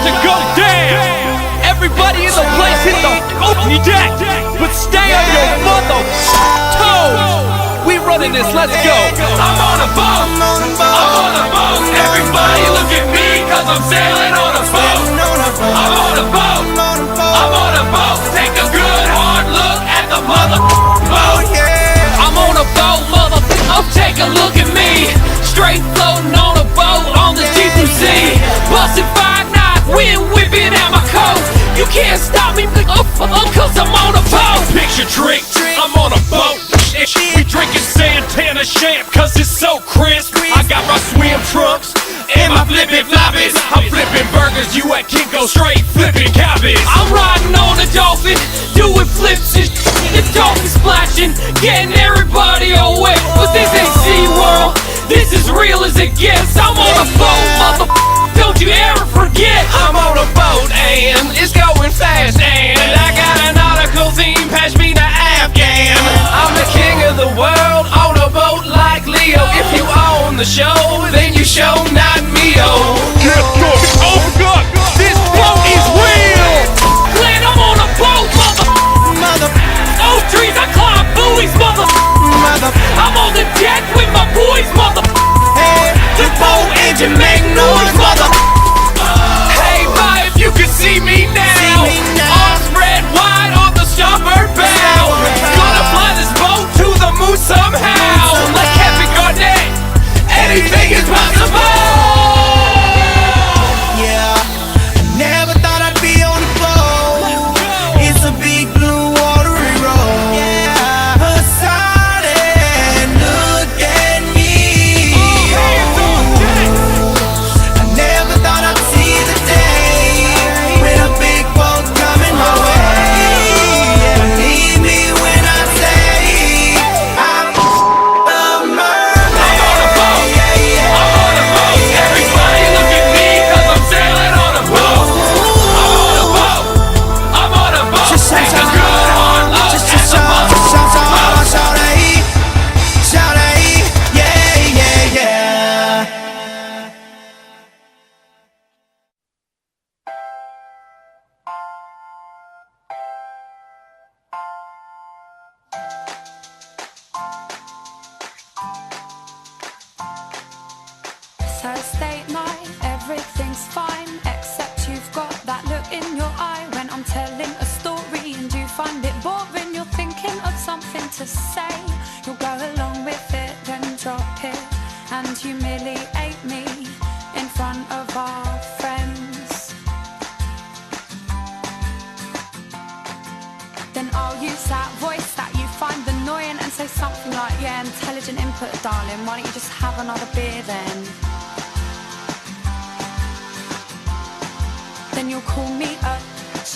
to go down. Everybody in the place hit the open deck, but stay on your mother toes. We running this, let's go. I'm on a boat, I'm on a boat. Everybody look at me, cause I'm sailing on a boat. I'm on a boat, I'm on a boat. Take a good hard look at the mother boat. I'm on a boat, mother. Oh, take a look at me. Straight floating on a boat on the deep blue sea. Busting 5 knots, wind whipping out my coat. You can't stop me, cause I'm on a boat. Picture drink, I'm on a boat. We drinking Santana champ, cause it's so crisp. I got my swim trunks and my flippin' floppies. I'm flipping burgers, you at Kinko, straight flipping cabbage. I'm riding on a dolphin, doing flips and the dolphin splashing, getting everybody all wet. But this ain't SeaWorld, this is real as it gets. I'm on a boat, mother. Don't you ever forget. I'm on a boat and it's going fast, and I got an nautical theme, pass me the Afghan. I'm the king of the world on a boat like Leo. If you own the show, then you show not me-o. Oh God, this boat is real. Glad I'm on a boat, mother. Oak trees, I climb buoys, mother. I'm on the deck with my boys, mother. The boat engine make noise, mother. Hey, ma, if you could see me now, arms spread wide on the starboard bow. Gonna fly this boat to the moon somehow. Like Kevin Garnett, anything is possible. Yeah, never thought I'd be on a boat. It's a big blue watery road. Yeah, Poseidon, look at me. I never thought I'd see the day when a big boat's coming my way. Believe me when I say I'm a mermaid. I'm on a boat, I'm on a boat. Everybody look at me, cause I'm sailing on a boat. I'm on a boat, I'm on a boat. Take a good hard look at the mother boat. Thursday night, everything's fine, except you've got that look in your eye when I'm telling a story and you find it boring. You're thinking of something to say, you'll go along with it, then drop it and humiliate me in front of our friends. Then I'll use that voice that you find annoying and say something like, yeah, intelligent input, darling, why don't you just have another beer then? Then you'll call me up,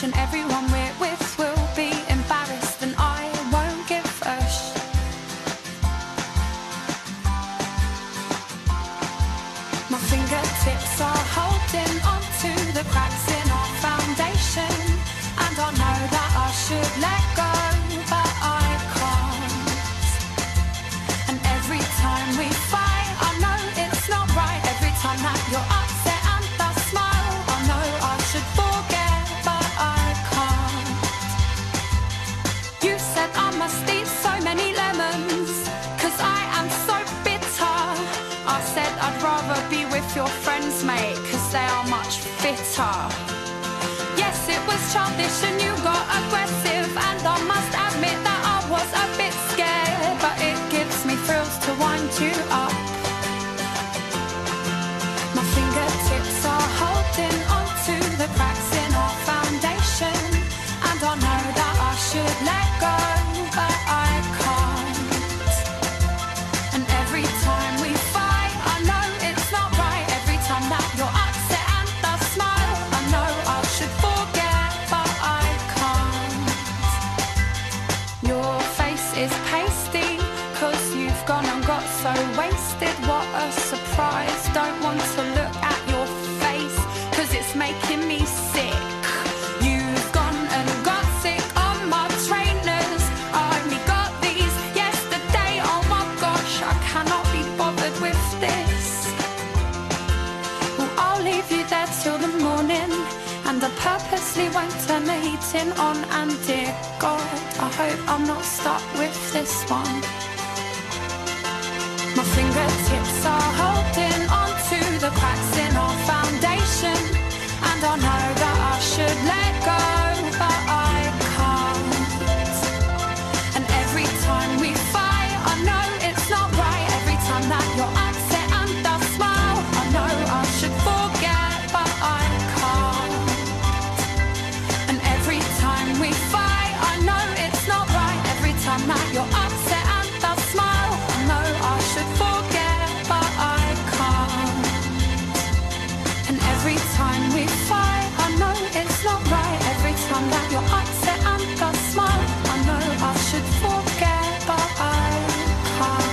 and everyone we're with will be embarrassed, and I won't give a My fingertips are holding onto the cracks in our foundation, and I know that I should let go, but I can't. And every time we fight, I know it's not right. Every time that you're upset and I smile, I know I should forget, but I can't. You said I must eat so many lemons, cause I am so bitter. I said I'd rather be with your friends, mate, cause they are much fitter. Yes, it was childish and you got aggressive, and I must admit that I was a bit scared, but it gives me thrills to wind you up. My fingertips are holding onto the cracks in our foundation, and I know that I should let go, but I can't. And every time we fight, I know it's not right. Every time that you're upset and I smile, I know I should forget, but I can't. Your face is pasty, cause you've gone and got so wasted. What a surprise. Don't want to look at your face, cause it's making me sick. You've gone and got sick on my trainers. I only got these yesterday. Oh my gosh, I cannot be bothered with this. Well, I'll leave you there till the morning. purposely won't turn the heating on. And dear God, I hope I'm not stuck with this one. My fingertips are holding on to the cracks in our foundation, and I know that I should let go, but I can't. And every time we fight, I know it's not right. Every time that you're upset and I smile, I know I should forget, but I can't. And every time we fight, I know it's not right. Every time that you're upset and I smile, I know I should forget, but I can't. And every time we fight, I know it's not right. Every time that you're upset and I smile, I know I should forget, but I can't.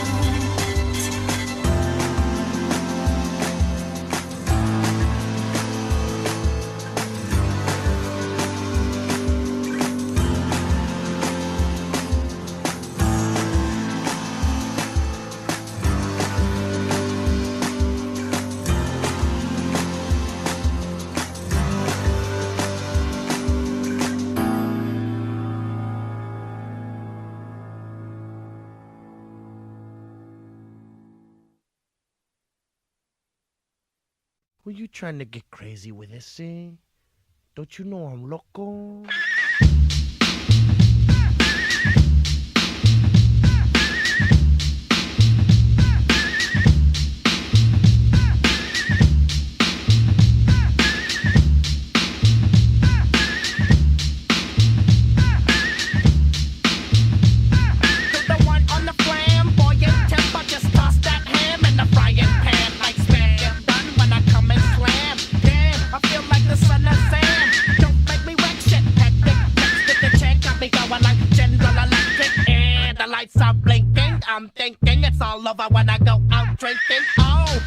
Were you trying to get crazy with this, eh? Don't you know I'm loco? I'm thinking it's all over when I go out drinking. Oh,